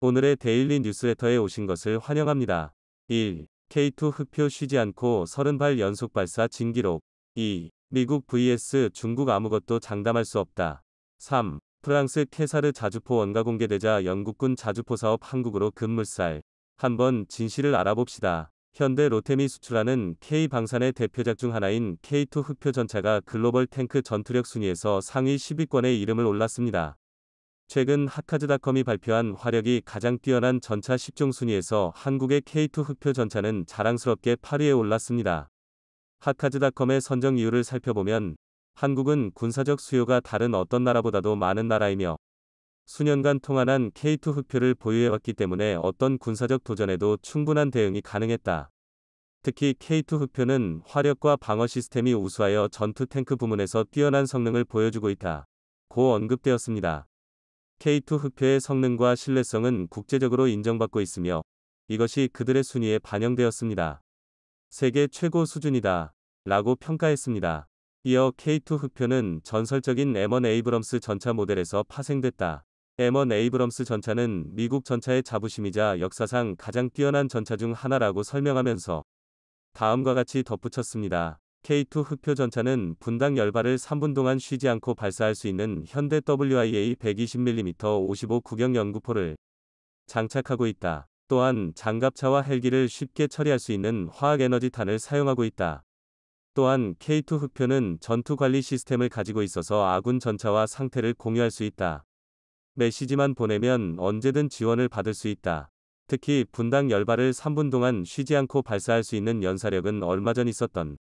오늘의 데일리 뉴스레터에 오신 것을 환영합니다. 1. K2 흑표 쉬지 않고 30발 연속 발사 진기록. 2. 미국 vs 중국 아무것도 장담할 수 없다. 3. 프랑스 케사르 자주포 원가 공개되자 영국군 자주포 사업 한국으로 급물살. 한번 진실을 알아봅시다. 현대 로템이 수출하는 K방산의 대표작 중 하나인 K2 흑표 전차가 글로벌 탱크 전투력 순위에서 상위 10위권에 이름을 올랐습니다. 최근 하카즈닷컴이 발표한 화력이 가장 뛰어난 전차 10종 순위에서 한국의 K2 흑표 전차는 자랑스럽게 8위에 올랐습니다. 하카즈닷컴의 선정 이유를 살펴보면 한국은 군사적 수요가 다른 어떤 나라보다도 많은 나라이며 수년간 통한한 K2 흑표를 보유해왔기 때문에 어떤 군사적 도전에도 충분한 대응이 가능했다. 특히 K2 흑표는 화력과 방어 시스템이 우수하여 전투 탱크 부문에서 뛰어난 성능을 보여주고 있다. 고 언급되었습니다. K2 흑표의 성능과 신뢰성은 국제적으로 인정받고 있으며 이것이 그들의 순위에 반영되었습니다. 세계 최고 수준이다 라고 평가했습니다. 이어 K2 흑표는 전설적인 M1 에이브럼스 전차 모델에서 파생됐다. M1 에이브럼스 전차는 미국 전차의 자부심이자 역사상 가장 뛰어난 전차 중 하나라고 설명하면서 다음과 같이 덧붙였습니다. K2 흑표 전차는 분당 10발을 3분 동안 쉬지 않고 발사할 수 있는 현대 WIA 120mm 55 구경 연구포를 장착하고 있다. 또한 장갑차와 헬기를 쉽게 처리할 수 있는 화학에너지탄을 사용하고 있다. 또한 K2 흑표는 전투관리 시스템을 가지고 있어서 아군 전차와 상태를 공유할 수 있다. 메시지만 보내면 언제든 지원을 받을 수 있다. 특히 분당 10발을 3분 동안 쉬지 않고 발사할 수 있는 연사력은 얼마 전 있었던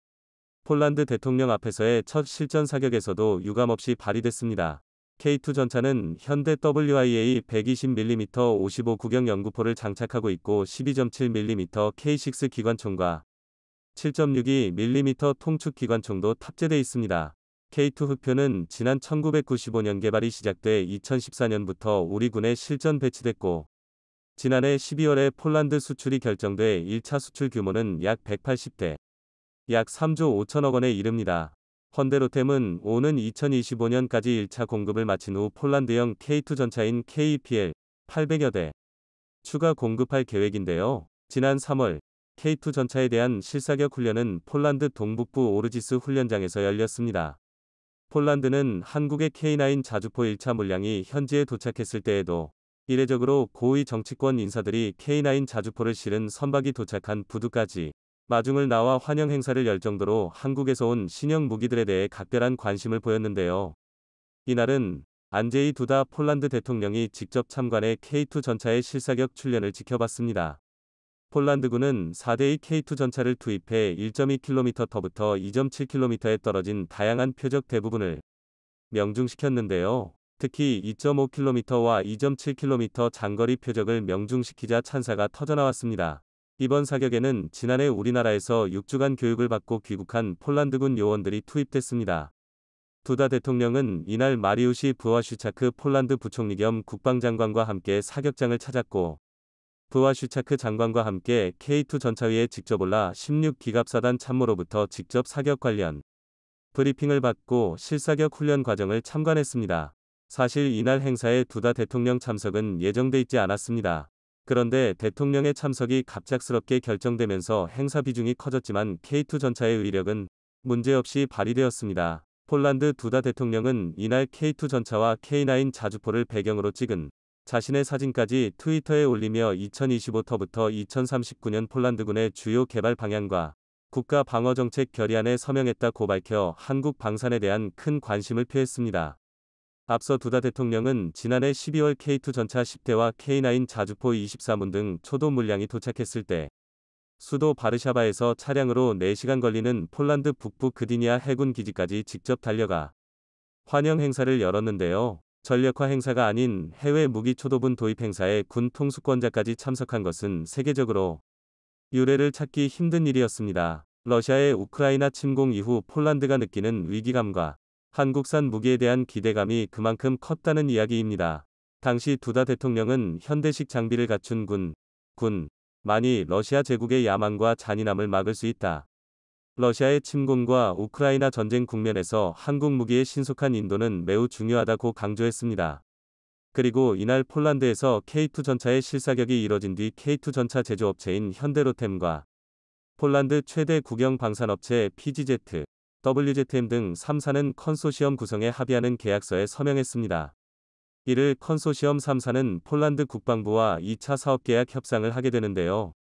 폴란드 대통령 앞에서의 첫 실전 사격에서도 유감없이 발휘됐습니다. K2 전차는 현대 WIA 120mm 55 구경 연구포를 장착하고 있고 12.7mm K6 기관총과 7.62mm 통축 기관총도 탑재되어 있습니다. K2 흑표는 지난 1995년 개발이 시작돼 2014년부터 우리 군에 실전 배치됐고 지난해 12월에 폴란드 수출이 결정돼 1차 수출 규모는 약 180대, 약 3조 5천억 원에 이릅니다. 현대로템은 오는 2025년까지 1차 공급을 마친 후 폴란드형 K2 전차인 KPL 800여 대 추가 공급할 계획인데요. 지난 3월 K2 전차에 대한 실사격 훈련은 폴란드 동북부 오르지스 훈련장에서 열렸습니다. 폴란드는 한국의 K9 자주포 1차 물량이 현지에 도착했을 때에도 이례적으로 고위 정치권 인사들이 K9 자주포를 실은 선박이 도착한 부두까지 마중을 나와 환영 행사를 열 정도로 한국에서 온 신형 무기들에 대해 각별한 관심을 보였는데요. 이날은 안제이 두다 폴란드 대통령이 직접 참관해 K2 전차의 실사격 훈련을 지켜봤습니다. 폴란드군은 4대의 K2 전차를 투입해 1.2km부터 2.7km에 떨어진 다양한 표적 대부분을 명중시켰는데요. 특히 2.5km와 2.7km 장거리 표적을 명중시키자 찬사가 터져나왔습니다. 이번 사격에는 지난해 우리나라에서 6주간 교육을 받고 귀국한 폴란드군 요원들이 투입됐습니다. 두다 대통령은 이날 마리우시 브와슈차크 폴란드 부총리 겸 국방장관과 함께 사격장을 찾았고 브와슈차크 장관과 함께 K2 전차 위에 직접 올라 16기갑사단 참모로부터 직접 사격 관련 브리핑을 받고 실사격 훈련 과정을 참관했습니다. 사실 이날 행사에 두다 대통령 참석은 예정돼 있지 않았습니다. 그런데 대통령의 참석이 갑작스럽게 결정되면서 행사 비중이 커졌지만 K2 전차의 위력은 문제없이 발휘되었습니다. 폴란드 두다 대통령은 이날 K2 전차와 K9 자주포를 배경으로 찍은 자신의 사진까지 트위터에 올리며 2025터부터 2039년 폴란드군의 주요 개발 방향과 국가 방어 정책 결의안에 서명했다고 밝혀 한국 방산에 대한 큰 관심을 표했습니다. 앞서 두다 대통령은 지난해 12월 K2 전차 10대와 K9 자주포 24문 등 초도 물량이 도착했을 때 수도 바르샤바에서 차량으로 4시간 걸리는 폴란드 북부 그디니아 해군 기지까지 직접 달려가 환영 행사를 열었는데요. 전력화 행사가 아닌 해외 무기 초도분 도입 행사에 군 통수권자까지 참석한 것은 세계적으로 유례를 찾기 힘든 일이었습니다. 러시아의 우크라이나 침공 이후 폴란드가 느끼는 위기감과 한국산 무기에 대한 기대감이 그만큼 컸다는 이야기입니다. 당시 두다 대통령은 현대식 장비를 갖춘 군만이 러시아 제국의 야망과 잔인함을 막을 수 있다. 러시아의 침공과 우크라이나 전쟁 국면에서 한국 무기의 신속한 인도는 매우 중요하다고 강조했습니다. 그리고 이날 폴란드에서 K2 전차의 실사격이 이뤄진 뒤 K2 전차 제조업체인 현대로템과 폴란드 최대 국영 방산업체 PGZ, WZM 등 3사는 컨소시엄 구성에 합의하는 계약서에 서명했습니다. 이를 컨소시엄 3사는 폴란드 국방부와 2차 사업계약 협상을 하게 되는데요.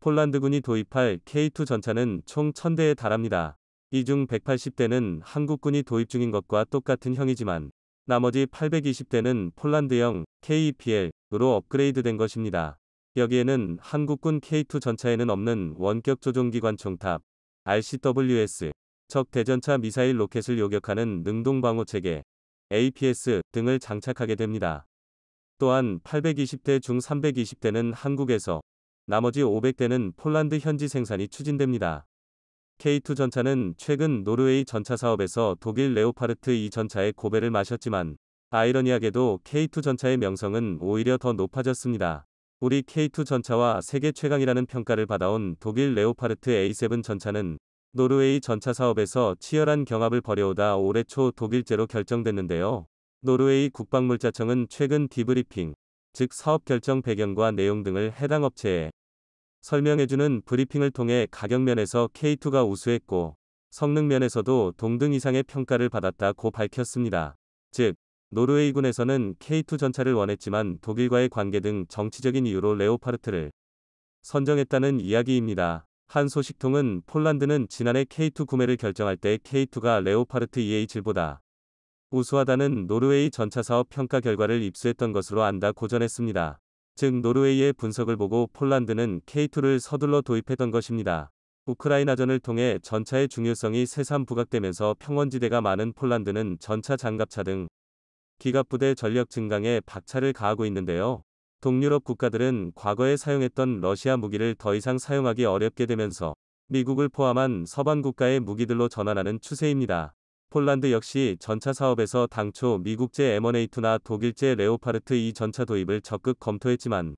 폴란드군이 도입할 K2 전차는 총 1000대에 달합니다. 이 중 180대는 한국군이 도입 중인 것과 똑같은 형이지만 나머지 820대는 폴란드형 KEPL으로 업그레이드된 것입니다. 여기에는 한국군 K2 전차에는 없는 원격 조종기관 총탑, RCWS, 적 대전차 미사일 로켓을 요격하는 능동방어체계, APS 등을 장착하게 됩니다. 또한 820대 중 320대는 한국에서, 나머지 500대는 폴란드 현지 생산이 추진됩니다. K2 전차는 최근 노르웨이 전차 사업에서 독일 레오파르트 2 전차의 고배를 마셨지만 아이러니하게도 K2 전차의 명성은 오히려 더 높아졌습니다. 우리 K2 전차와 세계 최강이라는 평가를 받아온 독일 레오파르트 A7 전차는 노르웨이 전차 사업에서 치열한 경합을 벌여오다 올해 초 독일제로 결정됐는데요. 노르웨이 국방물자청은 최근 디브리핑, 즉 사업 결정 배경과 내용 등을 해당 업체에 설명해주는 브리핑을 통해 가격면에서 K2가 우수했고 성능면에서도 동등 이상의 평가를 받았다고 밝혔습니다. 즉, 노르웨이군에서는 K2 전차를 원했지만 독일과의 관계 등 정치적인 이유로 레오파르트를 선정했다는 이야기입니다. 한 소식통은 폴란드는 지난해 K2 구매를 결정할 때 K2가 레오파르트 EH7보다 우수하다는 노르웨이 전차 사업 평가 결과를 입수했던 것으로 안다고 전했습니다. 즉 노르웨이의 분석을 보고 폴란드는 K2를 서둘러 도입했던 것입니다. 우크라이나전을 통해 전차의 중요성이 새삼 부각되면서 평원지대가 많은 폴란드는 전차 장갑차 등 기갑부대 전력 증강에 박차를 가하고 있는데요. 동유럽 국가들은 과거에 사용했던 러시아 무기를 더 이상 사용하기 어렵게 되면서 미국을 포함한 서방 국가의 무기들로 전환하는 추세입니다. 폴란드 역시 전차 사업에서 당초 미국제 M1A2나 독일제 레오파르트 2 전차 도입을 적극 검토했지만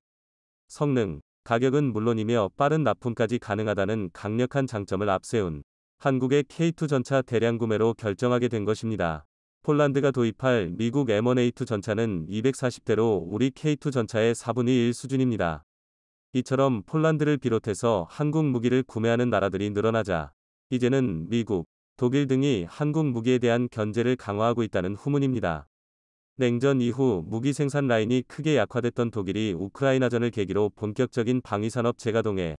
성능, 가격은 물론이며 빠른 납품까지 가능하다는 강력한 장점을 앞세운 한국의 K2 전차 대량 구매로 결정하게 된 것입니다. 폴란드가 도입할 미국 M1A2 전차는 240대로 우리 K2 전차의 4분의 1 수준입니다. 이처럼 폴란드를 비롯해서 한국 무기를 구매하는 나라들이 늘어나자 이제는 미국, 독일 등이 한국 무기에 대한 견제를 강화하고 있다는 후문입니다. 냉전 이후 무기 생산 라인이 크게 약화됐던 독일이 우크라이나전을 계기로 본격적인 방위산업 재가동에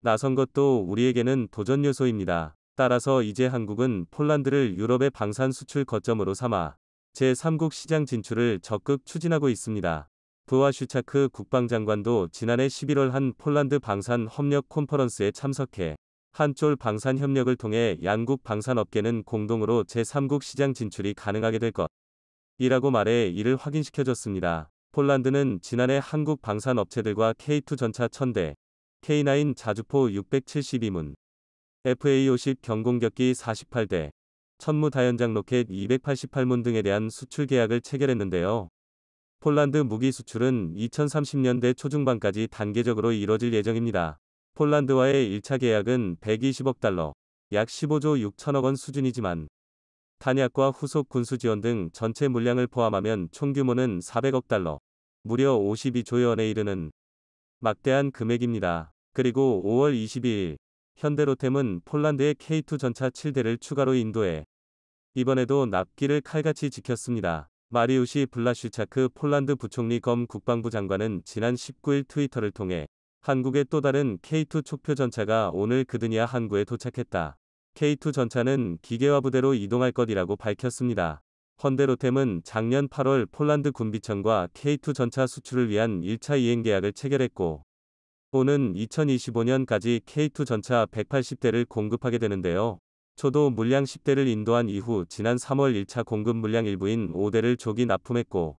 나선 것도 우리에게는 도전 요소입니다. 따라서 이제 한국은 폴란드를 유럽의 방산 수출 거점으로 삼아 제3국 시장 진출을 적극 추진하고 있습니다. 브와슈차크 국방장관도 지난해 11월 한 폴란드 방산 협력 컨퍼런스에 참석해 한쫄 방산 협력을 통해 양국 방산업계는 공동으로 제3국 시장 진출이 가능하게 될 것이라고 말해 이를 확인시켜줬습니다. 폴란드는 지난해 한국 방산업체들과 K2 전차 1000대, K9 자주포 672문, FA50 경공격기 48대, 천무 다연장 로켓 288문 등에 대한 수출 계약을 체결했는데요. 폴란드 무기 수출은 2030년대 초중반까지 단계적으로 이뤄질 예정입니다. 폴란드와의 1차 계약은 120억 달러, 약 15조 6천억 원 수준이지만 탄약과 후속 군수 지원 등 전체 물량을 포함하면 총 규모는 400억 달러, 무려 52조 원에 이르는 막대한 금액입니다. 그리고 5월 22일 현대로템은 폴란드의 K2 전차 7대를 추가로 인도해 이번에도 납기를 칼같이 지켰습니다. 마리우시 블라슈차크 폴란드 부총리 겸 국방부 장관은 지난 19일 트위터를 통해 한국의 또 다른 K2 촉표 전차가 오늘 그드니아 항구에 도착했다. K2 전차는 기계화 부대로 이동할 것이라고 밝혔습니다. 현대로템은 작년 8월 폴란드 군비청과 K2 전차 수출을 위한 1차 이행 계약을 체결했고 오는 2025년까지 K2 전차 180대를 공급하게 되는데요. 초도 물량 10대를 인도한 이후 지난 3월 1차 공급 물량 일부인 5대를 조기 납품했고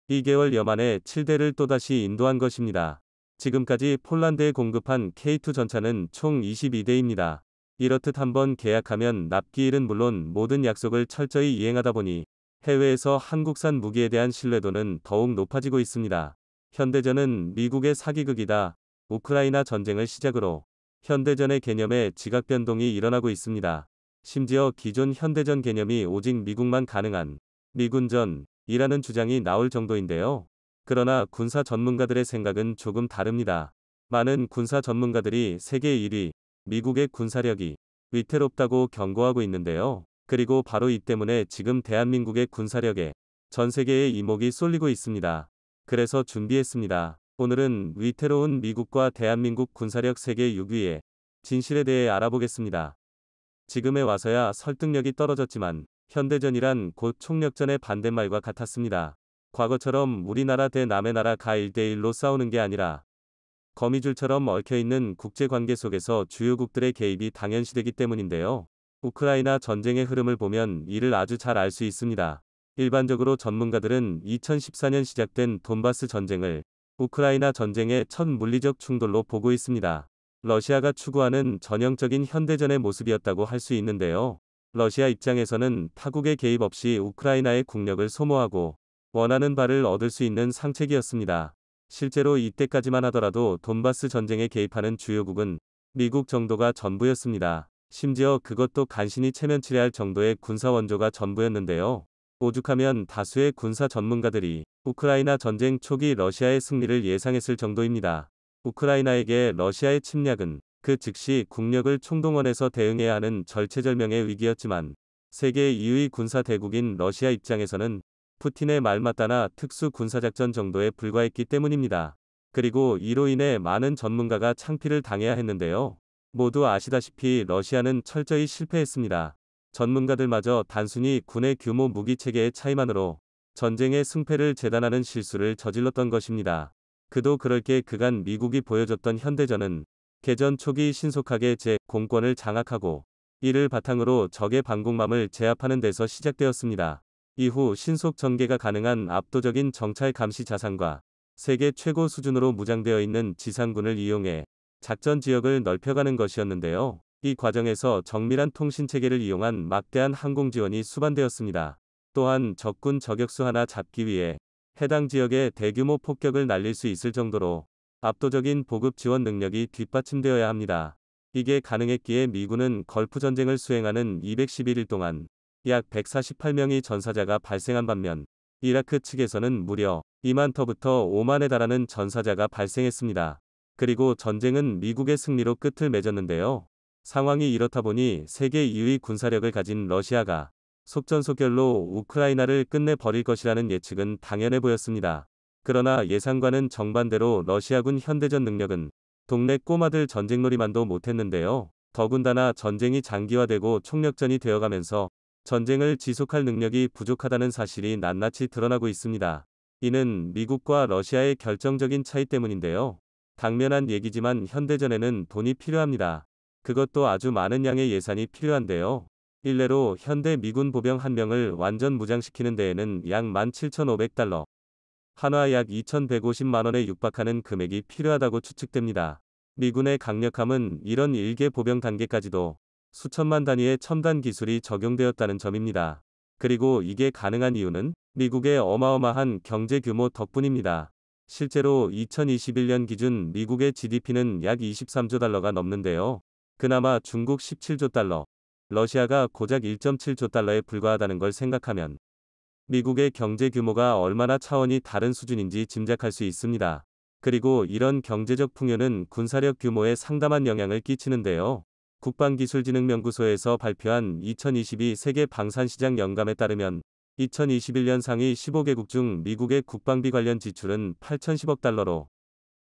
2개월여 만에 7대를 또다시 인도한 것입니다. 지금까지 폴란드에 공급한 K2 전차는 총 22대입니다. 이렇듯 한번 계약하면 납기일은 물론 모든 약속을 철저히 이행하다 보니 해외에서 한국산 무기에 대한 신뢰도는 더욱 높아지고 있습니다. 현대전은 미국의 사기극이다. 우크라이나 전쟁을 시작으로 현대전의 개념에 지각 변동이 일어나고 있습니다. 심지어 기존 현대전 개념이 오직 미국만 가능한 미군전, 이라는 주장이 나올 정도인데요. 그러나 군사 전문가들의 생각은 조금 다릅니다. 많은 군사 전문가들이 세계 1위, 미국의 군사력이 위태롭다고 경고하고 있는데요. 그리고 바로 이 때문에 지금 대한민국의 군사력에 전 세계의 이목이 쏠리고 있습니다. 그래서 준비했습니다. 오늘은 위태로운 미국과 대한민국 군사력 세계 6위의 진실에 대해 알아보겠습니다. 지금에 와서야 설득력이 떨어졌지만 현대전이란 곧 총력전의 반대말과 같았습니다. 과거처럼 우리나라 대 남의 나라가 1대1로 싸우는 게 아니라 거미줄처럼 얽혀있는 국제관계 속에서 주요국들의 개입이 당연시되기 때문인데요. 우크라이나 전쟁의 흐름을 보면 이를 아주 잘 알 수 있습니다. 일반적으로 전문가들은 2014년 시작된 돈바스 전쟁을 우크라이나 전쟁의 첫 물리적 충돌로 보고 있습니다. 러시아가 추구하는 전형적인 현대전의 모습이었다고 할 수 있는데요. 러시아 입장에서는 타국의 개입 없이 우크라이나의 국력을 소모하고 원하는 바를 얻을 수 있는 상책이었습니다. 실제로 이때까지만 하더라도 돈바스 전쟁에 개입하는 주요국은 미국 정도가 전부였습니다. 심지어 그것도 간신히 체면치레할 정도의 군사 원조가 전부였는데요. 오죽하면 다수의 군사 전문가들이 우크라이나 전쟁 초기 러시아의 승리를 예상했을 정도입니다. 우크라이나에게 러시아의 침략은 그 즉시 국력을 총동원해서 대응해야 하는 절체절명의 위기였지만 세계 2위 군사 대국인 러시아 입장에서는 푸틴의 말 맞다나 특수 군사작전 정도에 불과했기 때문입니다. 그리고 이로 인해 많은 전문가가 창피를 당해야 했는데요. 모두 아시다시피 러시아는 철저히 실패했습니다. 전문가들마저 단순히 군의 규모 무기 체계의 차이만으로 전쟁의 승패를 재단하는 실수를 저질렀던 것입니다. 그도 그럴 게 그간 미국이 보여줬던 현대전은 개전 초기 신속하게 공권을 장악하고 이를 바탕으로 적의 반공맘을 제압하는 데서 시작되었습니다. 이후 신속 전개가 가능한 압도적인 정찰 감시 자산과 세계 최고 수준으로 무장되어 있는 지상군을 이용해 작전 지역을 넓혀가는 것이었는데요. 이 과정에서 정밀한 통신체계를 이용한 막대한 항공 지원이 수반되었습니다. 또한 적군 저격수 하나 잡기 위해 해당 지역에 대규모 폭격을 날릴 수 있을 정도로 압도적인 보급 지원 능력이 뒷받침되어야 합니다. 이게 가능했기에 미군은 걸프 전쟁을 수행하는 211일 동안 약 148명의 전사자가 발생한 반면 이라크 측에서는 무려 2만터부터 5만에 달하는 전사자가 발생했습니다. 그리고 전쟁은 미국의 승리로 끝을 맺었는데요. 상황이 이렇다 보니 세계 2위 군사력을 가진 러시아가 속전속결로 우크라이나를 끝내버릴 것이라는 예측은 당연해 보였습니다. 그러나 예상과는 정반대로 러시아군 현대전 능력은 동네 꼬마들 전쟁놀이만도 못했는데요. 더군다나 전쟁이 장기화되고 총력전이 되어가면서 전쟁을 지속할 능력이 부족하다는 사실이 낱낱이 드러나고 있습니다. 이는 미국과 러시아의 결정적인 차이 때문인데요. 당면한 얘기지만 현대전에는 돈이 필요합니다. 그것도 아주 많은 양의 예산이 필요한데요. 일례로 현대 미군 보병 한 명을 완전 무장시키는 데에는 약 17,500달러, 한화 약 2,150만원에 육박하는 금액이 필요하다고 추측됩니다. 미군의 강력함은 이런 일개 보병 단계까지도 수천만 단위의 첨단 기술이 적용되었다는 점입니다. 그리고 이게 가능한 이유는 미국의 어마어마한 경제 규모 덕분입니다. 실제로 2021년 기준 미국의 GDP는 약 23조 달러가 넘는데요. 그나마 중국 17조 달러, 러시아가 고작 1.7조 달러에 불과하다는 걸 생각하면 미국의 경제 규모가 얼마나 차원이 다른 수준인지 짐작할 수 있습니다. 그리고 이런 경제적 풍요는 군사력 규모에 상당한 영향을 끼치는데요. 국방기술진흥연구소에서 발표한 2022 세계 방산시장 영감에 따르면 2021년 상위 15개국 중 미국의 국방비 관련 지출은 8,010억 달러로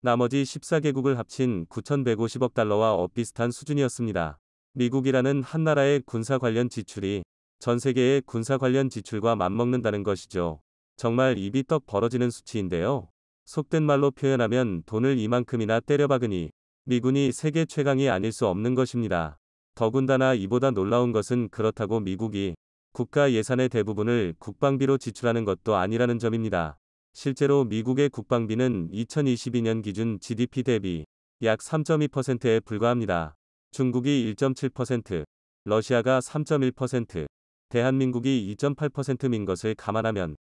나머지 14개국을 합친 9,150억 달러와 엇비슷한 수준이었습니다. 미국이라는 한 나라의 군사 관련 지출이 전 세계의 군사 관련 지출과 맞먹는다는 것이죠. 정말 입이 떡 벌어지는 수치인데요. 속된 말로 표현하면 돈을 이만큼이나 때려박으니 미군이 세계 최강이 아닐 수 없는 것입니다. 더군다나 이보다 놀라운 것은 그렇다고 미국이 국가 예산의 대부분을 국방비로 지출하는 것도 아니라는 점입니다. 실제로 미국의 국방비는 2022년 기준 GDP 대비 약 3.2%에 불과합니다. 중국이 1.7%, 러시아가 3.1%, 대한민국이 2.8%인 것을 감안하면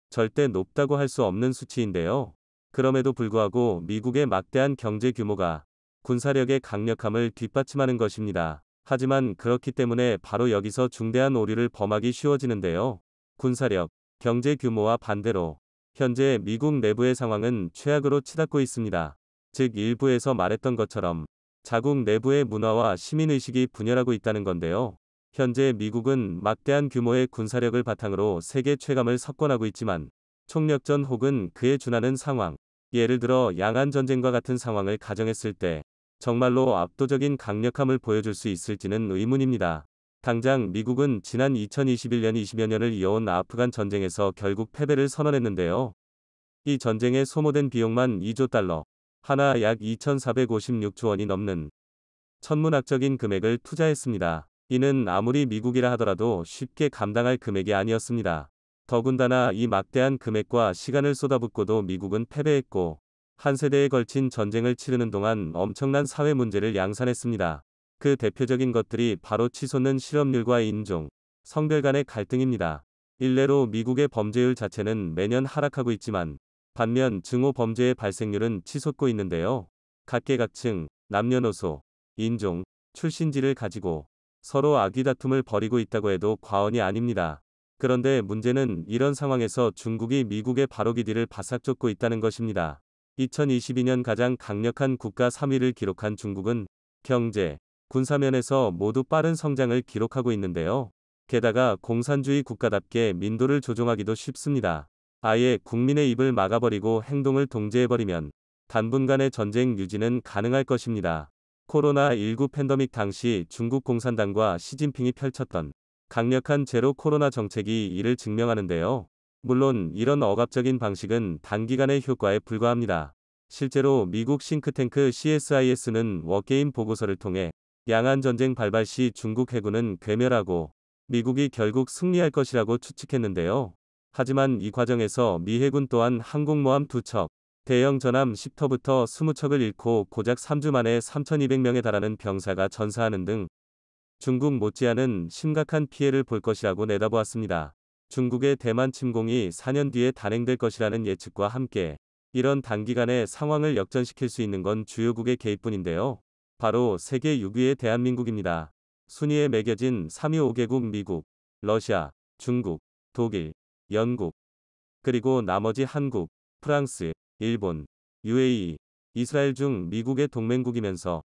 절대 높다고 할 수 없는 수치인데요. 그럼에도 불구하고 미국의 막대한 경제 규모가 군사력의 강력함을 뒷받침하는 것입니다. 하지만 그렇기 때문에 바로 여기서 중대한 오류를 범하기 쉬워지는데요. 군사력, 경제 규모와 반대로 현재 미국 내부의 상황은 최악으로 치닫고 있습니다. 즉 일부에서 말했던 것처럼 자국 내부의 문화와 시민의식이 분열하고 있다는 건데요. 현재 미국은 막대한 규모의 군사력을 바탕으로 세계 최강을 석권하고 있지만 총력전 혹은 그에 준하는 상황, 예를 들어 양안 전쟁과 같은 상황을 가정했을 때 정말로 압도적인 강력함을 보여줄 수 있을지는 의문입니다. 당장 미국은 지난 2021년 20여 년을 이어온 아프간 전쟁에서 결국 패배를 선언했는데요. 이 전쟁에 소모된 비용만 2조 달러, 하나 약 2,456조 원이 넘는 천문학적인 금액을 투자했습니다. 이는 아무리 미국이라 하더라도 쉽게 감당할 금액이 아니었습니다. 더군다나 이 막대한 금액과 시간을 쏟아붓고도 미국은 패배했고 한 세대에 걸친 전쟁을 치르는 동안 엄청난 사회 문제를 양산했습니다. 그 대표적인 것들이 바로 치솟는 실업률과 인종, 성별 간의 갈등입니다. 일례로 미국의 범죄율 자체는 매년 하락하고 있지만 반면 증오 범죄의 발생률은 치솟고 있는데요. 각계각층, 남녀노소, 인종, 출신지를 가지고 서로 악의다툼을 벌이고 있다고 해도 과언이 아닙니다. 그런데 문제는 이런 상황에서 중국이 미국의 바로기디를 바싹 쫓고 있다는 것입니다. 2022년 가장 강력한 국가 3위를 기록한 중국은 경제, 군사면에서 모두 빠른 성장을 기록하고 있는데요. 게다가 공산주의 국가답게 민도를 조종하기도 쉽습니다. 아예 국민의 입을 막아버리고 행동을 동제해버리면 단분간의 전쟁 유지는 가능할 것입니다. 코로나19 팬데믹 당시 중국 공산당과 시진핑이 펼쳤던 강력한 제로 코로나 정책이 이를 증명하는데요. 물론 이런 억압적인 방식은 단기간의 효과에 불과합니다. 실제로 미국 싱크탱크 CSIS는 워게임 보고서를 통해 양안 전쟁 발발 시 중국 해군은 괴멸하고 미국이 결국 승리할 것이라고 추측했는데요. 하지만 이 과정에서 미 해군 또한 항공모함 2척, 대형 전함 10터부터 20척을 잃고 고작 3주 만에 3,200명에 달하는 병사가 전사하는 등 중국 못지않은 심각한 피해를 볼 것이라고 내다보았습니다. 중국의 대만 침공이 4년 뒤에 단행될 것이라는 예측과 함께 이런 단기간에 상황을 역전시킬 수 있는 건 주요국의 개입뿐인데요. 바로 세계 6위의 대한민국입니다. 순위에 매겨진 3위 5개국 미국, 러시아, 중국, 독일, 영국, 그리고 나머지 한국, 프랑스, 일본, UAE, 이스라엘 중 미국의 동맹국이면서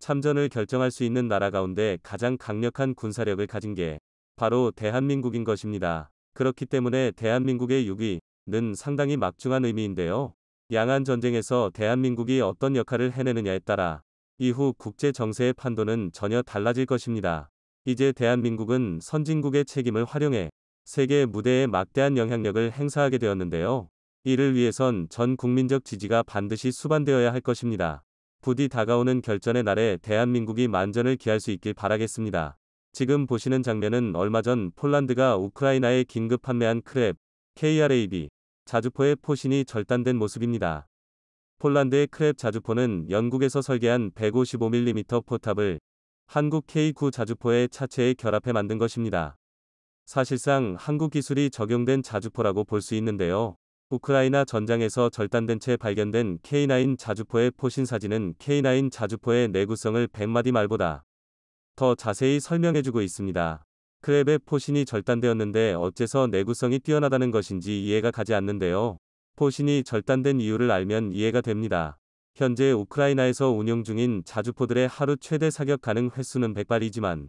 참전을 결정할 수 있는 나라 가운데 가장 강력한 군사력을 가진 게 바로 대한민국인 것입니다. 그렇기 때문에 대한민국의 6위는 상당히 막중한 의미인데요. 양안 전쟁에서 대한민국이 어떤 역할을 해내느냐에 따라 이후 국제 정세의 판도는 전혀 달라질 것입니다. 이제 대한민국은 선진국의 책임을 활용해 세계 무대에 막대한 영향력을 행사하게 되었는데요. 이를 위해선 전 국민적 지지가 반드시 수반되어야 할 것입니다. 부디 다가오는 결전의 날에 대한민국이 만전을 기할 수 있길 바라겠습니다. 지금 보시는 장면은 얼마 전 폴란드가 우크라이나에 긴급 판매한 크랩, KRAB, 자주포의 포신이 절단된 모습입니다. 폴란드의 크랩 자주포는 영국에서 설계한 155mm 포탑을 한국 K9 자주포의 차체에 결합해 만든 것입니다. 사실상 한국 기술이 적용된 자주포라고 볼 수 있는데요. 우크라이나 전장에서 절단된 채 발견된 K9 자주포의 포신 사진은 K9 자주포의 내구성을 100마디 말보다 더 자세히 설명해주고 있습니다. 크랩의 포신이 절단되었는데 어째서 내구성이 뛰어나다는 것인지 이해가 가지 않는데요. 포신이 절단된 이유를 알면 이해가 됩니다. 현재 우크라이나에서 운용 중인 자주포들의 하루 최대 사격 가능 횟수는 100발이지만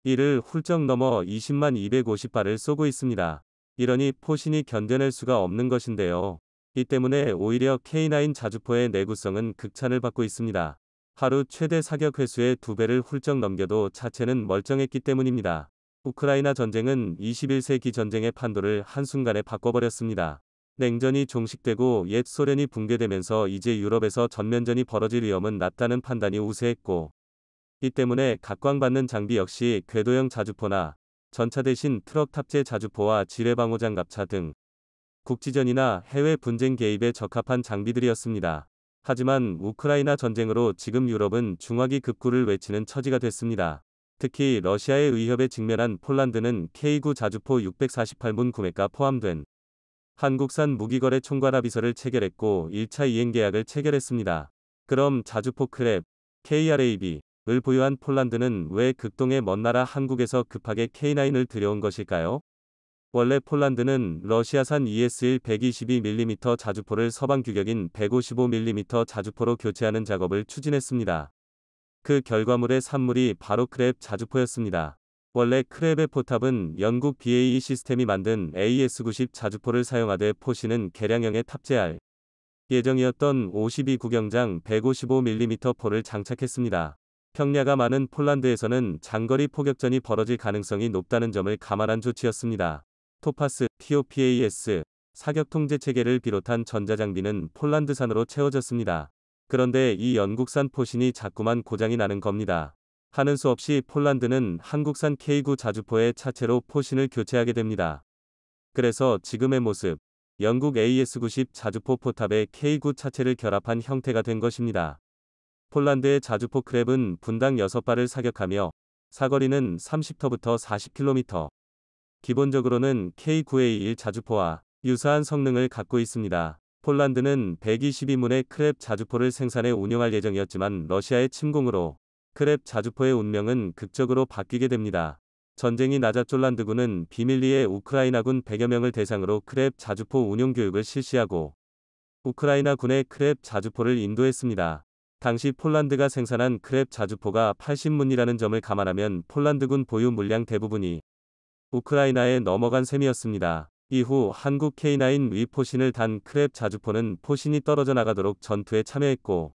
이를 훌쩍 넘어 20만 250발을 쏘고 있습니다. 이러니 포신이 견뎌낼 수가 없는 것인데요. 이 때문에 오히려 K9 자주포의 내구성은 극찬을 받고 있습니다. 하루 최대 사격 횟수의 2배를 훌쩍 넘겨도 차체는 멀쩡했기 때문입니다. 우크라이나 전쟁은 21세기 전쟁의 판도를 한순간에 바꿔버렸습니다. 냉전이 종식되고 옛 소련이 붕괴되면서 이제 유럽에서 전면전이 벌어질 위험은 낮다는 판단이 우세했고 이 때문에 각광받는 장비 역시 궤도형 자주포나 전차 대신 트럭 탑재 자주포와 지뢰방호 장갑차 등 국지전이나 해외 분쟁 개입에 적합한 장비들이었습니다. 하지만 우크라이나 전쟁으로 지금 유럽은 중화기 급구를 외치는 처지가 됐습니다. 특히 러시아의 위협에 직면한 폴란드는 K9 자주포 648문 구매가 포함된 한국산 무기거래 총괄 합의서를 체결했고 1차 이행 계약을 체결했습니다. 그럼 자주포 크랩, KRAB 을 보유한 폴란드는 왜 극동의 먼 나라 한국에서 급하게 K9을 들여온 것일까요? 원래 폴란드는 러시아산 ES-1 122mm 자주포를 서방 규격인 155mm 자주포로 교체하는 작업을 추진했습니다. 그 결과물의 산물이 바로 크랩 자주포였습니다. 원래 크랩의 포탑은 영국 BAE 시스템이 만든 AS-90 자주포를 사용하되 포신은 개량형에 탑재할 예정이었던 52 구경장 155mm 포를 장착했습니다. 평야가 많은 폴란드에서는 장거리 포격전이 벌어질 가능성이 높다는 점을 감안한 조치였습니다. 토파스, TOPAS, 사격 통제 체계를 비롯한 전자장비는 폴란드산으로 채워졌습니다. 그런데 이 영국산 포신이 자꾸만 고장이 나는 겁니다. 하는 수 없이 폴란드는 한국산 K9 자주포의 차체로 포신을 교체하게 됩니다. 그래서 지금의 모습, 영국 AS-90 자주포 포탑에 K9 차체를 결합한 형태가 된 것입니다. 폴란드의 자주포 크랩은 분당 6발을 사격하며 사거리는 30터부터 40km. 기본적으로는 K9A1 자주포와 유사한 성능을 갖고 있습니다. 폴란드는 122문의 크랩 자주포를 생산해 운용할 예정이었지만 러시아의 침공으로 크랩 자주포의 운명은 극적으로 바뀌게 됩니다. 전쟁이 나자 폴란드군은 비밀리에 우크라이나군 100여 명을 대상으로 크랩 자주포 운용 교육을 실시하고 우크라이나 군의 크랩 자주포를 인도했습니다. 당시 폴란드가 생산한 크랩 자주포가 80문이라는 점을 감안하면 폴란드군 보유 물량 대부분이 우크라이나에 넘어간 셈이었습니다. 이후 한국 K9 위 포신을 단 크랩 자주포는 포신이 떨어져 나가도록 전투에 참여했고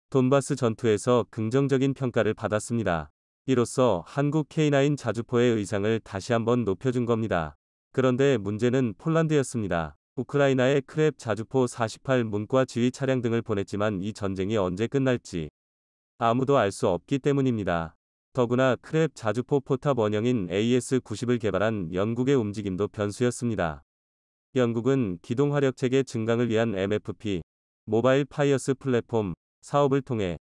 돈바스 전투에서 긍정적인 평가를 받았습니다. 이로써 한국 K9 자주포의 의상을 다시 한번 높여준 겁니다. 그런데 문제는 폴란드였습니다. 우크라이나에 크랩 자주포 48문과 지휘 차량 등을 보냈지만 이 전쟁이 언제 끝날지 아무도 알 수 없기 때문입니다. 더구나 크랩 자주포 포탑 원형인 AS-90을 개발한 영국의 움직임도 변수였습니다. 영국은 기동 화력 체계 증강을 위한 MFP, 모바일 파이어스 플랫폼 사업을 통해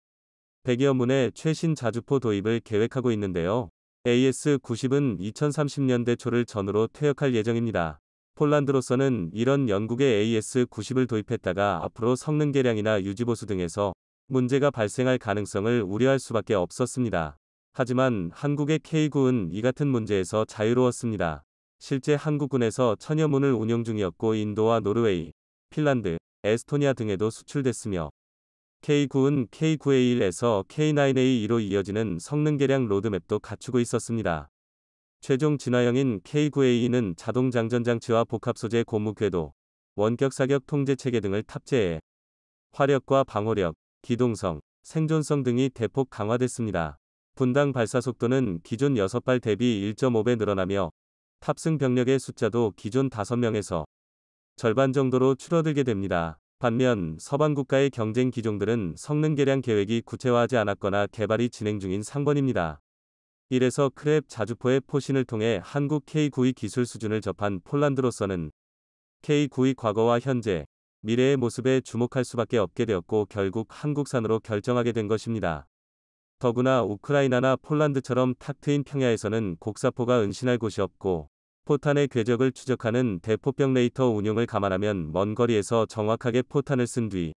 100여 문의 최신 자주포 도입을 계획하고 있는데요. AS-90은 2030년대 초를 전후로 퇴역할 예정입니다. 폴란드로서는 이런 영국의 AS-90을 도입했다가 앞으로 성능 개량이나 유지보수 등에서 문제가 발생할 가능성을 우려할 수밖에 없었습니다. 하지만 한국의 K9은 이 같은 문제에서 자유로웠습니다. 실제 한국군에서 천여 문을 운용 중이었고 인도와 노르웨이, 핀란드, 에스토니아 등에도 수출됐으며 K9은 K9A1에서 K9A2로 이어지는 성능 개량 로드맵도 갖추고 있었습니다. 최종 진화형인 K9A2는 자동 장전장치와 복합 소재 고무 궤도, 원격 사격 통제 체계 등을 탑재해 화력과 방호력, 기동성, 생존성 등이 대폭 강화됐습니다. 분당 발사 속도는 기존 6발 대비 1.5배 늘어나며 탑승 병력의 숫자도 기존 5명에서 절반 정도로 줄어들게 됩니다. 반면 서방 국가의 경쟁 기종들은 성능 개량 계획이 구체화하지 않았거나 개발이 진행 중인 상번입니다. 이래서 크랩 자주포의 포신을 통해 한국 K9의 기술 수준을 접한 폴란드로서는 K9의 과거와 현재, 미래의 모습에 주목할 수밖에 없게 되었고 결국 한국산으로 결정하게 된 것입니다. 더구나 우크라이나나 폴란드처럼 탁 트인 평야에서는 곡사포가 은신할 곳이 없고 포탄의 궤적을 추적하는 대포병 레이더 운용을 감안하면 먼 거리에서 정확하게 포탄을 쓴 뒤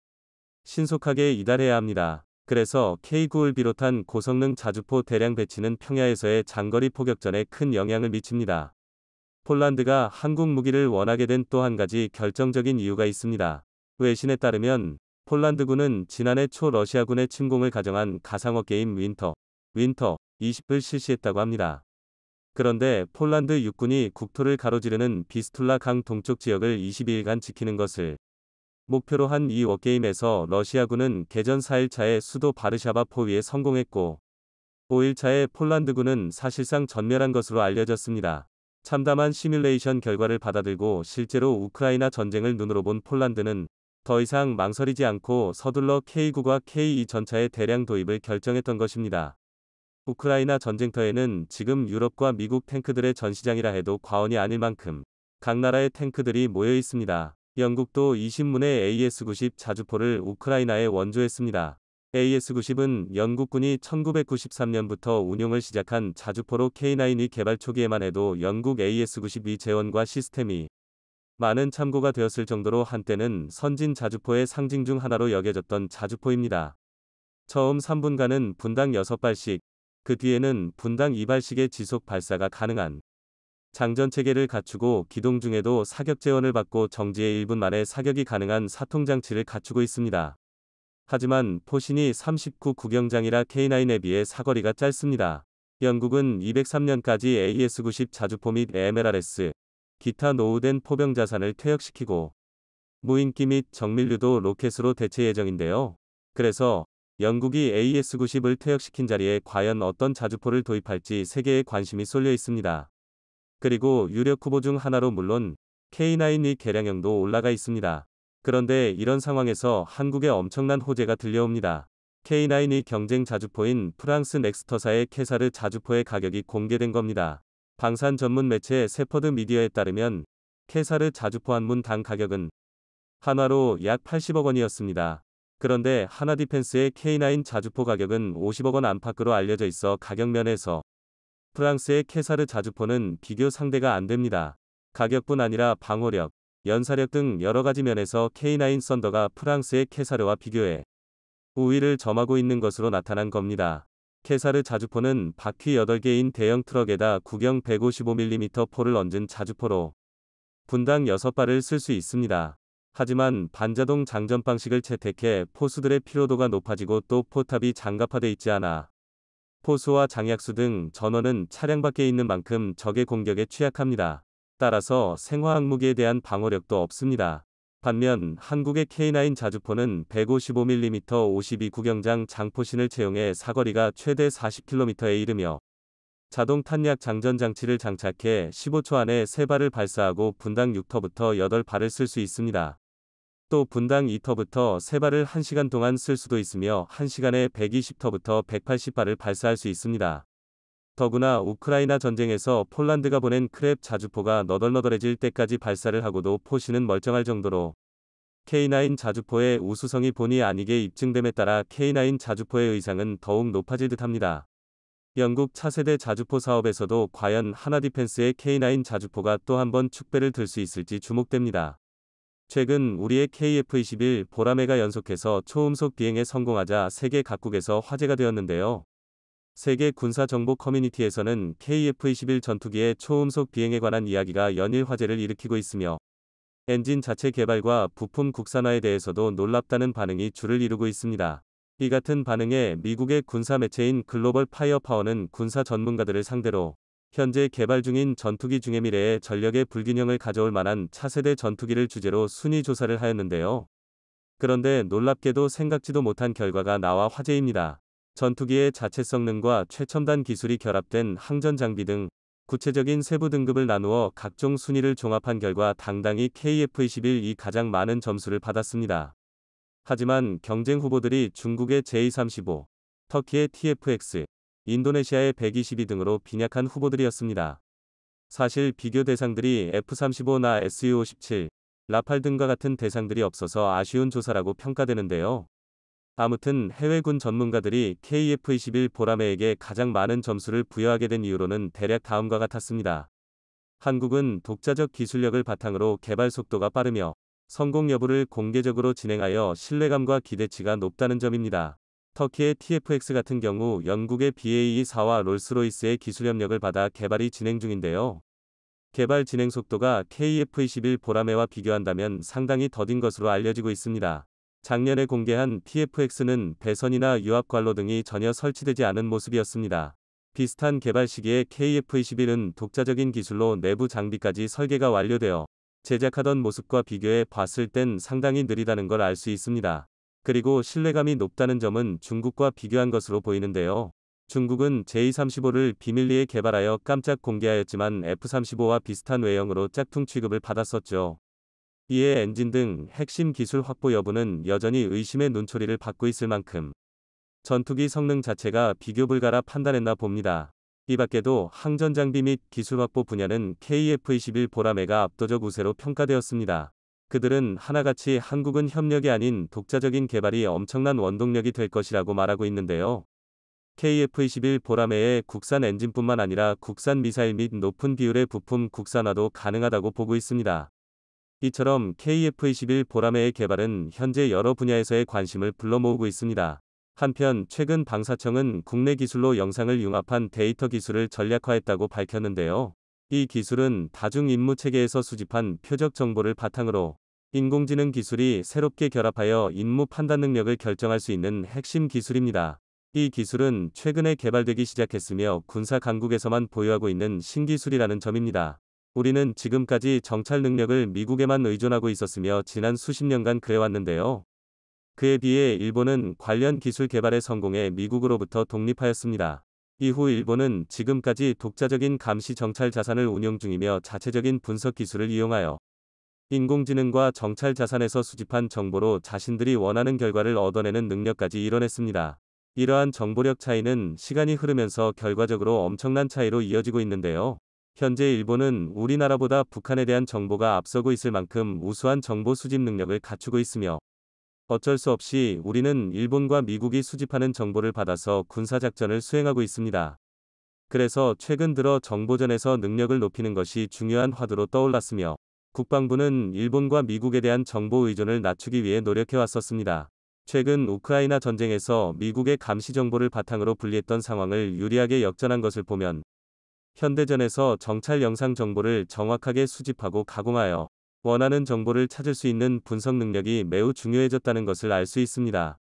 신속하게 이달해야 합니다. 그래서 K9를 비롯한 고성능 자주포 대량 배치는 평야에서의 장거리 포격전에 큰 영향을 미칩니다. 폴란드가 한국 무기를 원하게 된 또 한 가지 결정적인 이유가 있습니다. 외신에 따르면 폴란드군은 지난해 초 러시아군의 침공을 가정한 가상어 게임 윈터 20을 실시했다고 합니다. 그런데 폴란드 육군이 국토를 가로지르는 비스툴라 강 동쪽 지역을 22일간 지키는 것을 목표로 한 이 워게임에서 러시아군은 개전 4일차에 수도 바르샤바 포위에 성공했고 5일차에 폴란드군은 사실상 전멸한 것으로 알려졌습니다. 참담한 시뮬레이션 결과를 받아들고 실제로 우크라이나 전쟁을 눈으로 본 폴란드는 더 이상 망설이지 않고 서둘러 K9과 K2 전차의 대량 도입을 결정했던 것입니다. 우크라이나 전쟁터에는 지금 유럽과 미국 탱크들의 전시장이라 해도 과언이 아닐 만큼 각 나라의 탱크들이 모여 있습니다. 영국도 20문의 AS-90 자주포를 우크라이나에 원조했습니다. AS-90은 영국군이 1993년부터 운용을 시작한 자주포로 K9의 개발 초기에만 해도 영국 AS-90의 재원과 시스템이 많은 참고가 되었을 정도로 한때는 선진 자주포의 상징 중 하나로 여겨졌던 자주포입니다. 처음 3분간은 분당 6발씩, 그 뒤에는 분당 2발씩의 지속 발사가 가능한 장전 체계를 갖추고 기동 중에도 사격 제원을 받고 정지의 1분 만에 사격이 가능한 사통 장치를 갖추고 있습니다. 하지만 포신이 39 구경장이라 K9에 비해 사거리가 짧습니다. 영국은 203년까지 AS-90 자주포 및 MLRS, 기타 노후된 포병 자산을 퇴역시키고 무인기 및 정밀유도 로켓으로 대체 예정인데요. 그래서 영국이 AS-90을 퇴역시킨 자리에 과연 어떤 자주포를 도입할지 세계의 관심이 쏠려 있습니다. 그리고 유력 후보 중 하나로 물론 K9의 개량형도 올라가 있습니다. 그런데 이런 상황에서 한국에 엄청난 호재가 들려옵니다. K9의 경쟁 자주포인 프랑스 넥스터사의 캐사르 자주포의 가격이 공개된 겁니다. 방산 전문 매체 세퍼드 미디어에 따르면 캐사르 자주포 한 문당 가격은 한화로 약 80억 원이었습니다. 그런데 하나디펜스의 K9 자주포 가격은 50억 원 안팎으로 알려져 있어 가격 면에서 프랑스의 캐사르 자주포는 비교 상대가 안 됩니다. 가격뿐 아니라 방호력, 연사력 등 여러 가지 면에서 K9 썬더가 프랑스의 캐사르와 비교해 우위를 점하고 있는 것으로 나타난 겁니다. 캐사르 자주포는 바퀴 8개인 대형 트럭에다 구경 155mm 포를 얹은 자주포로 분당 6발을 쓸 수 있습니다. 하지만 반자동 장전 방식을 채택해 포수들의 피로도가 높아지고 또 포탑이 장갑화돼 있지 않아 포수와 장약수 등 전원은 차량 밖에 있는 만큼 적의 공격에 취약합니다. 따라서 생화학 무기에 대한 방어력도 없습니다. 반면 한국의 K9 자주포는 155mm 52 구경장 장포신을 채용해 사거리가 최대 40km에 이르며 자동 탄약 장전 장치를 장착해 15초 안에 3발을 발사하고 분당 6터부터 8발을 쓸 수 있습니다. 또 분당 2터부터 3발을 1시간 동안 쓸 수도 있으며 1시간에 120터부터 180발을 발사할 수 있습니다. 더구나 우크라이나 전쟁에서 폴란드가 보낸 크랩 자주포가 너덜너덜해질 때까지 발사를 하고도 포신은 멀쩡할 정도로 K9 자주포의 우수성이 본의 아니게 입증됨에 따라 K9 자주포의 의상은 더욱 높아질 듯합니다. 영국 차세대 자주포 사업에서도 과연 하나디펜스의 K9 자주포가 또 한 번 축배를 들 수 있을지 주목됩니다. 최근 우리의 KF-21 보라매가 연속해서 초음속 비행에 성공하자 세계 각국에서 화제가 되었는데요. 세계 군사 정보 커뮤니티에서는 KF-21 전투기의 초음속 비행에 관한 이야기가 연일 화제를 일으키고 있으며 엔진 자체 개발과 부품 국산화에 대해서도 놀랍다는 반응이 줄을 이루고 있습니다. 이 같은 반응에 미국의 군사 매체인 글로벌 파이어파워는 군사 전문가들을 상대로 현재 개발 중인 전투기 중의 미래의 전력의 불균형을 가져올 만한 차세대 전투기를 주제로 순위 조사를 하였는데요. 그런데 놀랍게도 생각지도 못한 결과가 나와 화제입니다. 전투기의 자체 성능과 최첨단 기술이 결합된 항전 장비 등 구체적인 세부 등급을 나누어 각종 순위를 종합한 결과 당당히 KF-21이 가장 많은 점수를 받았습니다. 하지만 경쟁 후보들이 중국의 J-35, 터키의 TFX, 인도네시아의 122 등으로 빈약한 후보들이었습니다. 사실 비교 대상들이 F-35나 Su-57, 라팔 등과 같은 대상들이 없어서 아쉬운 조사라고 평가되는데요. 아무튼 해외군 전문가들이 KF-21 보라매에게 가장 많은 점수를 부여하게 된 이유로는 대략 다음과 같았습니다. 한국은 독자적 기술력을 바탕으로 개발 속도가 빠르며 성공 여부를 공개적으로 진행하여 신뢰감과 기대치가 높다는 점입니다. 터키의 TFX 같은 경우 영국의 BAE4와 롤스로이스의 기술 협력을 받아 개발이 진행 중인데요. 개발 진행 속도가 KF-21 보라매와 비교한다면 상당히 더딘 것으로 알려지고 있습니다. 작년에 공개한 TFX는 배선이나 유압관로 등이 전혀 설치되지 않은 모습이었습니다. 비슷한 개발 시기에 KF-21은 독자적인 기술로 내부 장비까지 설계가 완료되어 제작하던 모습과 비교해 봤을 땐 상당히 느리다는 걸 알 수 있습니다. 그리고 신뢰감이 높다는 점은 중국과 비교한 것으로 보이는데요. 중국은 J-35를 비밀리에 개발하여 깜짝 공개하였지만 F-35와 비슷한 외형으로 짝퉁 취급을 받았었죠. 이에 엔진 등 핵심 기술 확보 여부는 여전히 의심의 눈초리를 받고 있을 만큼 전투기 성능 자체가 비교 불가라 판단했나 봅니다. 이 밖에도 항전 장비 및 기술 확보 분야는 KF-21 보라매가 압도적 우세로 평가되었습니다. 그들은 하나같이 한국은 협력이 아닌 독자적인 개발이 엄청난 원동력이 될 것이라고 말하고 있는데요. KF-21 보라매의 국산 엔진뿐만 아니라 국산 미사일 및 높은 비율의 부품 국산화도 가능하다고 보고 있습니다. 이처럼 KF-21 보라매의 개발은 현재 여러 분야에서의 관심을 불러 모으고 있습니다. 한편 최근 방사청은 국내 기술로 영상을 융합한 데이터 기술을 전략화했다고 밝혔는데요. 이 기술은 다중 임무 체계에서 수집한 표적 정보를 바탕으로 인공지능 기술이 새롭게 결합하여 임무 판단 능력을 결정할 수 있는 핵심 기술입니다. 이 기술은 최근에 개발되기 시작했으며 군사 강국에서만 보유하고 있는 신기술이라는 점입니다. 우리는 지금까지 정찰 능력을 미국에만 의존하고 있었으며 지난 수십 년간 그래왔는데요. 그에 비해 일본은 관련 기술 개발에 성공해 미국으로부터 독립하였습니다. 이후 일본은 지금까지 독자적인 감시 정찰 자산을 운용 중이며 자체적인 분석 기술을 이용하여 인공지능과 정찰 자산에서 수집한 정보로 자신들이 원하는 결과를 얻어내는 능력까지 이뤄냈습니다. 이러한 정보력 차이는 시간이 흐르면서 결과적으로 엄청난 차이로 이어지고 있는데요. 현재 일본은 우리나라보다 북한에 대한 정보가 앞서고 있을 만큼 우수한 정보 수집 능력을 갖추고 있으며 어쩔 수 없이 우리는 일본과 미국이 수집하는 정보를 받아서 군사작전을 수행하고 있습니다. 그래서 최근 들어 정보전에서 능력을 높이는 것이 중요한 화두로 떠올랐으며 국방부는 일본과 미국에 대한 정보 의존을 낮추기 위해 노력해 왔었습니다. 최근 우크라이나 전쟁에서 미국의 감시 정보를 바탕으로 분리했던 상황을 유리하게 역전한 것을 보면 현대전에서 정찰 영상 정보를 정확하게 수집하고 가공하여 원하는 정보를 찾을 수 있는 분석 능력이 매우 중요해졌다는 것을 알 수 있습니다.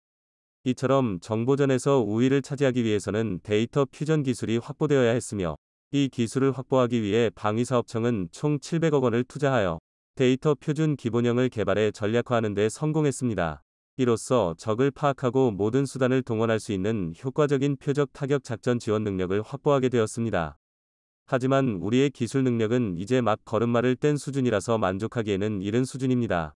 이처럼 정보전에서 우위를 차지하기 위해서는 데이터 퓨전 기술이 확보되어야 했으며 이 기술을 확보하기 위해 방위사업청은 총 700억 원을 투자하여 데이터 표준 기본형을 개발해 전략화하는 데 성공했습니다. 이로써 적을 파악하고 모든 수단을 동원할 수 있는 효과적인 표적 타격 작전 지원 능력을 확보하게 되었습니다. 하지만 우리의 기술 능력은 이제 막 걸음마를 뗀 수준이라서 만족하기에는 이른 수준입니다.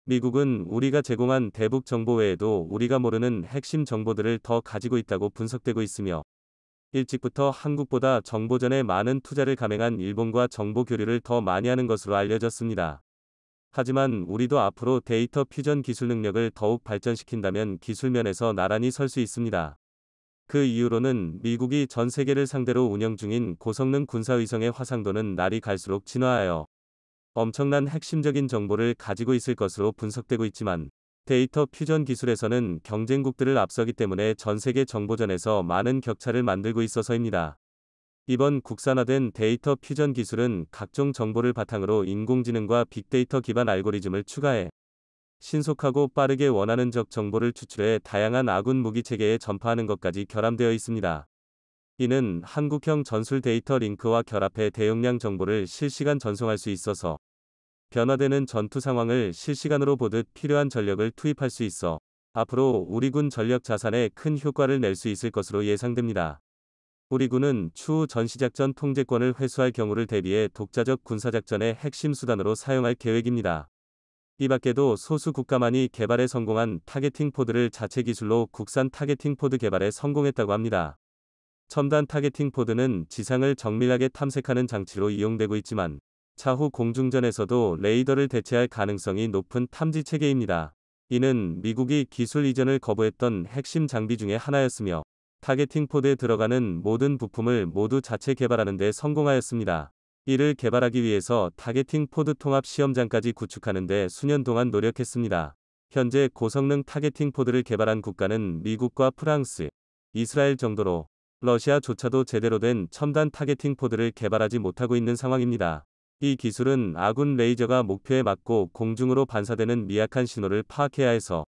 미국은 우리가 제공한 대북 정보 외에도 우리가 모르는 핵심 정보들을 더 가지고 있다고 분석되고 있으며 일찍부터 한국보다 정보전에 많은 투자를 감행한 일본과 정보 교류를 더 많이 하는 것으로 알려졌습니다. 하지만 우리도 앞으로 데이터 퓨전 기술 능력을 더욱 발전시킨다면 기술면에서 나란히 설 수 있습니다. 그 이유로는 미국이 전 세계를 상대로 운영 중인 고성능 군사위성의 화상도는 날이 갈수록 진화하여 엄청난 핵심적인 정보를 가지고 있을 것으로 분석되고 있지만 데이터 퓨전 기술에서는 경쟁국들을 앞서기 때문에 전 세계 정보전에서 많은 격차를 만들고 있어서입니다. 이번 국산화된 데이터 퓨전 기술은 각종 정보를 바탕으로 인공지능과 빅데이터 기반 알고리즘을 추가해 신속하고 빠르게 원하는 적 정보를 추출해 다양한 아군 무기 체계에 전파하는 것까지 결함되어 있습니다. 이는 한국형 전술 데이터 링크와 결합해 대용량 정보를 실시간 전송할 수 있어서 변화되는 전투 상황을 실시간으로 보듯 필요한 전력을 투입할 수 있어 앞으로 우리 군 전력 자산에 큰 효과를 낼 수 있을 것으로 예상됩니다. 우리 군은 추후 전시작전 통제권을 회수할 경우를 대비해 독자적 군사작전의 핵심 수단으로 사용할 계획입니다. 이 밖에도 소수 국가만이 개발에 성공한 타겟팅 포드를 자체 기술로 국산 타겟팅 포드 개발에 성공했다고 합니다. 첨단 타겟팅 포드는 지상을 정밀하게 탐색하는 장치로 이용되고 있지만 차후 공중전에서도 레이더를 대체할 가능성이 높은 탐지 체계입니다. 이는 미국이 기술 이전을 거부했던 핵심 장비 중의 하나였으며 타겟팅 포드에 들어가는 모든 부품을 모두 자체 개발하는 데 성공하였습니다. 이를 개발하기 위해서 타겟팅 포드 통합 시험장까지 구축하는 데 수년 동안 노력했습니다. 현재 고성능 타겟팅 포드를 개발한 국가는 미국과 프랑스, 이스라엘 정도로 러시아조차도 제대로 된 첨단 타겟팅 포드를 개발하지 못하고 있는 상황입니다. 이 기술은 아군 레이저가 목표에 맞고 공중으로 반사되는 미약한 신호를 파악해야 해서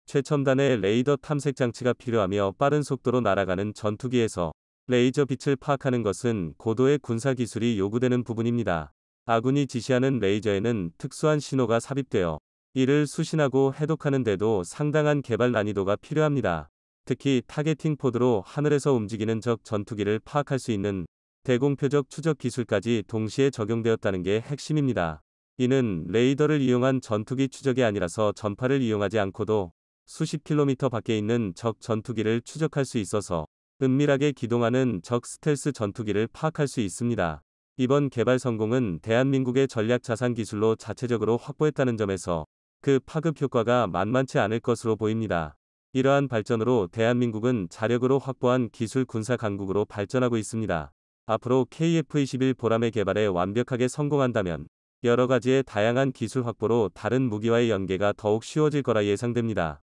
최첨단의 레이더 탐색 장치가 필요하며 빠른 속도로 날아가는 전투기에서 레이저 빛을 파악하는 것은 고도의 군사 기술이 요구되는 부분입니다. 아군이 지시하는 레이저에는 특수한 신호가 삽입되어 이를 수신하고 해독하는 데도 상당한 개발 난이도가 필요합니다. 특히 타겟팅 포드로 하늘에서 움직이는 적 전투기를 파악할 수 있는 대공표적 추적 기술까지 동시에 적용되었다는 게 핵심입니다. 이는 레이더를 이용한 전투기 추적이 아니라서 전파를 이용하지 않고도 수십 킬로미터 밖에 있는 적 전투기를 추적할 수 있어서 은밀하게 기동하는 적 스텔스 전투기를 파악할 수 있습니다. 이번 개발 성공은 대한민국의 전략 자산 기술로 자체적으로 확보했다는 점에서 그 파급 효과가 만만치 않을 것으로 보입니다. 이러한 발전으로 대한민국은 자력으로 확보한 기술 군사 강국으로 발전하고 있습니다. 앞으로 KF-21 보람의 개발에 완벽하게 성공한다면 여러 가지의 다양한 기술 확보로 다른 무기와의 연계가 더욱 쉬워질 거라 예상됩니다.